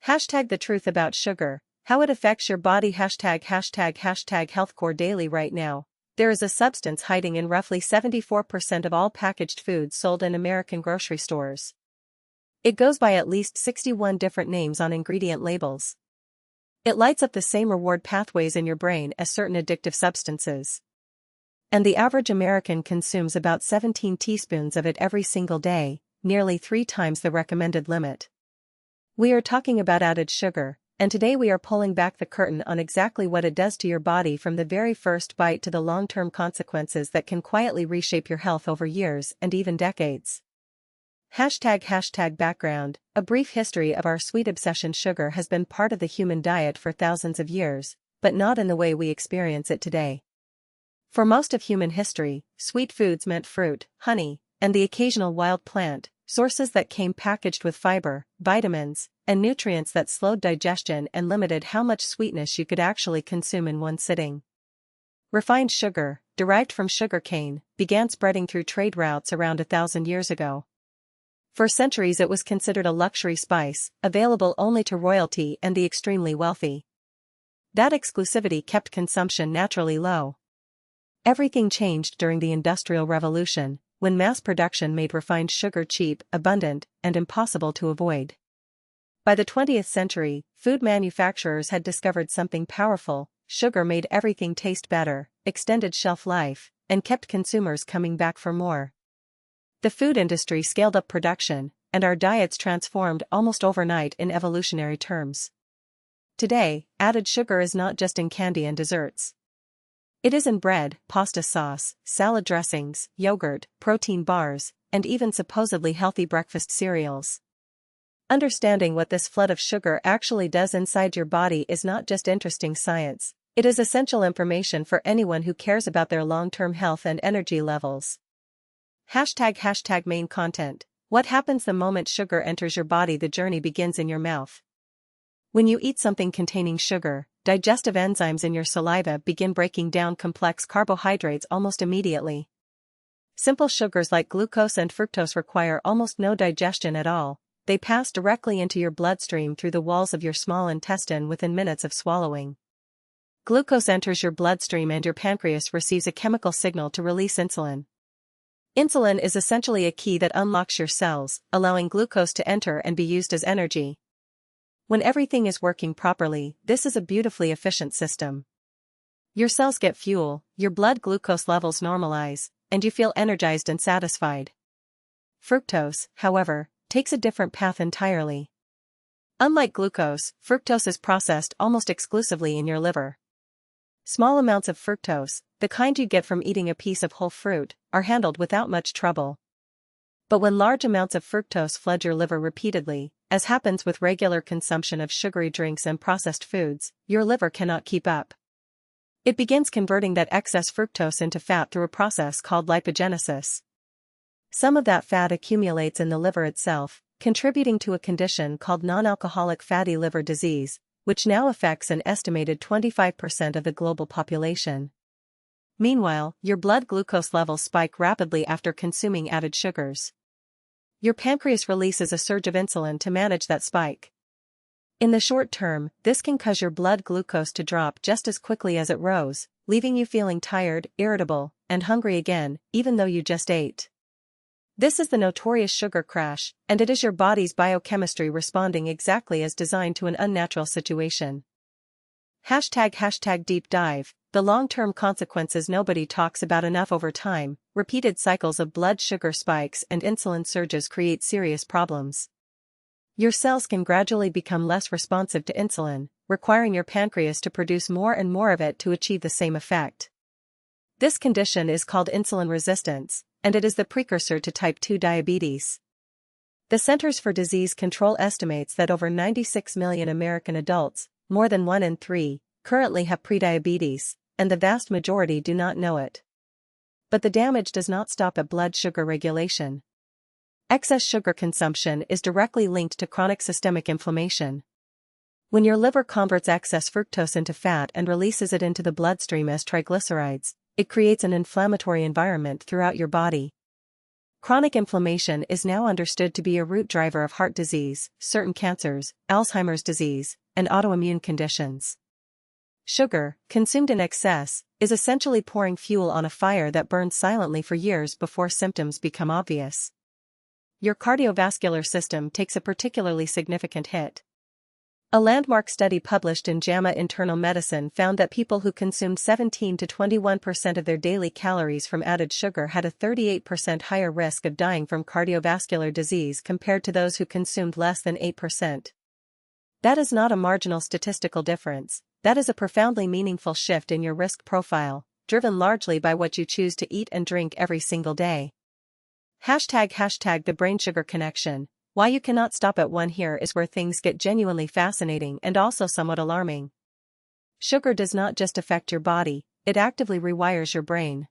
Hashtag the truth about sugar, how it affects your body. Hashtag healthcore daily. Right now, there is a substance hiding in roughly 74% of all packaged foods sold in American grocery stores. It goes by at least 61 different names on ingredient labels. It lights up the same reward pathways in your brain as certain addictive substances. And the average American consumes about 17 teaspoons of it every single day, nearly 3 times the recommended limit. We are talking about added sugar, and today we are pulling back the curtain on exactly what it does to your body from the very first bite to the long-term consequences that can quietly reshape your health over years and even decades. Hashtag background, a brief history of our sweet obsession. Sugar has been part of the human diet for thousands of years, but not in the way we experience it today. For most of human history, sweet foods meant fruit, honey, and the occasional wild plant, sources that came packaged with fiber, vitamins, and nutrients that slowed digestion and limited how much sweetness you could actually consume in one sitting. Refined sugar, derived from sugar cane, began spreading through trade routes around 1,000 years ago. For centuries it was considered a luxury spice, available only to royalty and the extremely wealthy. That exclusivity kept consumption naturally low. Everything changed during the Industrial Revolution, when mass production made refined sugar cheap, abundant, and impossible to avoid. By the 20th century, food manufacturers had discovered something powerful: sugar made everything taste better, extended shelf life, and kept consumers coming back for more. The food industry scaled up production, and our diets transformed almost overnight in evolutionary terms. Today, added sugar is not just in candy and desserts. It is in bread, pasta sauce, salad dressings, yogurt, protein bars, and even supposedly healthy breakfast cereals. Understanding what this flood of sugar actually does inside your body is not just interesting science, it is essential information for anyone who cares about their long-term health and energy levels. Hashtag main content. What happens the moment sugar enters your body? The journey begins in your mouth. When you eat something containing sugar, digestive enzymes in your saliva begin breaking down complex carbohydrates almost immediately. Simple sugars like glucose and fructose require almost no digestion at all. They pass directly into your bloodstream through the walls of your small intestine within minutes of swallowing. Glucose enters your bloodstream and your pancreas receives a chemical signal to release insulin. Insulin is essentially a key that unlocks your cells, allowing glucose to enter and be used as energy. When everything is working properly, this is a beautifully efficient system. Your cells get fuel, your blood glucose levels normalize, and you feel energized and satisfied. Fructose, however, takes a different path entirely. Unlike glucose, fructose is processed almost exclusively in your liver. Small amounts of fructose, the kind you get from eating a piece of whole fruit, are handled without much trouble. But when large amounts of fructose flood your liver repeatedly, as happens with regular consumption of sugary drinks and processed foods, your liver cannot keep up. It begins converting that excess fructose into fat through a process called lipogenesis. Some of that fat accumulates in the liver itself, contributing to a condition called non-alcoholic fatty liver disease, which now affects an estimated 25% of the global population. Meanwhile, your blood glucose levels spike rapidly after consuming added sugars. Your pancreas releases a surge of insulin to manage that spike. In the short term, this can cause your blood glucose to drop just as quickly as it rose, leaving you feeling tired, irritable, and hungry again, even though you just ate. This is the notorious sugar crash, and it is your body's biochemistry responding exactly as designed to an unnatural situation. Hashtag deep dive. The long-term consequences nobody talks about enough. Over time, repeated cycles of blood sugar spikes and insulin surges create serious problems. Your cells can gradually become less responsive to insulin, requiring your pancreas to produce more and more of it to achieve the same effect. This condition is called insulin resistance, and it is the precursor to type 2 diabetes. The Centers for Disease Control estimates that over 96 million American adults, more than 1 in 3, currently have prediabetes, and the vast majority do not know it. But the damage does not stop at blood sugar regulation. Excess sugar consumption is directly linked to chronic systemic inflammation. When your liver converts excess fructose into fat and releases it into the bloodstream as triglycerides, it creates an inflammatory environment throughout your body. Chronic inflammation is now understood to be a root driver of heart disease, certain cancers, Alzheimer's disease, and autoimmune conditions. Sugar, consumed in excess, is essentially pouring fuel on a fire that burns silently for years before symptoms become obvious. Your cardiovascular system takes a particularly significant hit. A landmark study published in JAMA Internal Medicine found that people who consumed 17 to 21% of their daily calories from added sugar had a 38% higher risk of dying from cardiovascular disease compared to those who consumed less than 8%. That is not a marginal statistical difference, that is a profoundly meaningful shift in your risk profile, driven largely by what you choose to eat and drink every single day. ## the brain sugar connection. Why you cannot stop at one. Here is where things get genuinely fascinating and also somewhat alarming. Sugar does not just affect your body, it actively rewires your brain.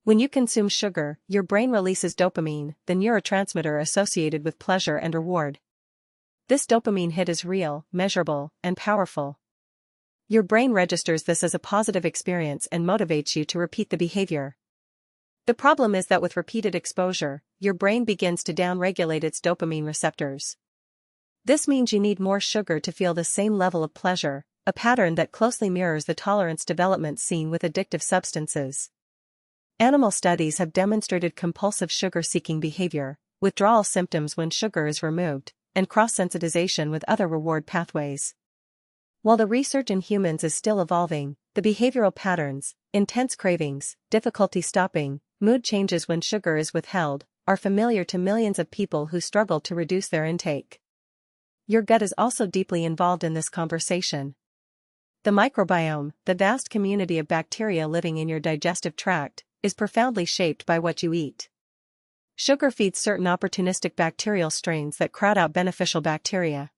When you consume sugar, your brain releases dopamine, the neurotransmitter associated with pleasure and reward. This dopamine hit is real, measurable, and powerful. Your brain registers this as a positive experience and motivates you to repeat the behavior. The problem is that with repeated exposure, your brain begins to downregulate its dopamine receptors. This means you need more sugar to feel the same level of pleasure, a pattern that closely mirrors the tolerance development seen with addictive substances. Animal studies have demonstrated compulsive sugar-seeking behavior, withdrawal symptoms when sugar is removed, and cross-sensitization with other reward pathways. While the research in humans is still evolving, the behavioral patterns, intense cravings, difficulty stopping, mood changes when sugar is withheld, are familiar to millions of people who struggle to reduce their intake. Your gut is also deeply involved in this conversation. The microbiome, the vast community of bacteria living in your digestive tract, is profoundly shaped by what you eat. Sugar feeds certain opportunistic bacterial strains that crowd out beneficial bacteria.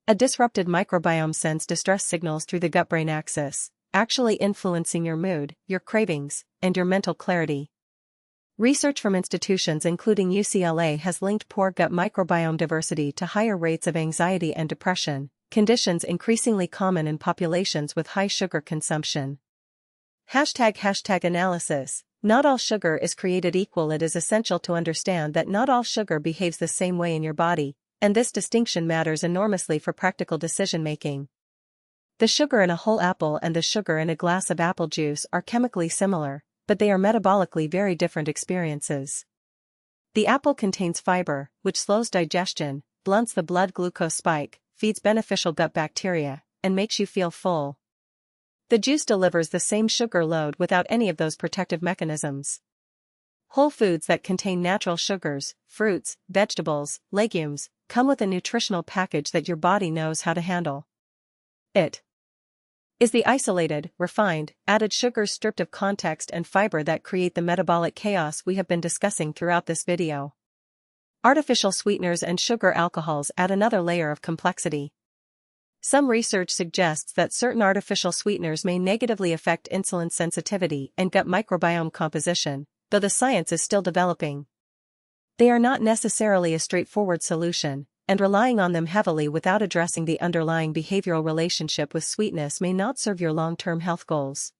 A disrupted microbiome sends distress signals through the gut-brain axis, actually influencing your mood, your cravings, and your mental clarity. Research from institutions including UCLA has linked poor gut microbiome diversity to higher rates of anxiety and depression, conditions increasingly common in populations with high sugar consumption. ## analysis. Not all sugar is created equal. It is essential to understand that not all sugar behaves the same way in your body, and this distinction matters enormously for practical decision-making. The sugar in a whole apple and the sugar in a glass of apple juice are chemically similar, but they are metabolically very different experiences. The apple contains fiber, which slows digestion, blunts the blood glucose spike, feeds beneficial gut bacteria, and makes you feel full. The juice delivers the same sugar load without any of those protective mechanisms. Whole foods that contain natural sugars, fruits, vegetables, legumes, come with a nutritional package that your body knows how to handle. It is the isolated, refined, added sugars stripped of context and fiber that create the metabolic chaos we have been discussing throughout this video. Artificial sweeteners and sugar alcohols add another layer of complexity. Some research suggests that certain artificial sweeteners may negatively affect insulin sensitivity and gut microbiome composition, though the science is still developing. They are not necessarily a straightforward solution, and relying on them heavily without addressing the underlying behavioral relationship with sweetness may not serve your long-term health goals.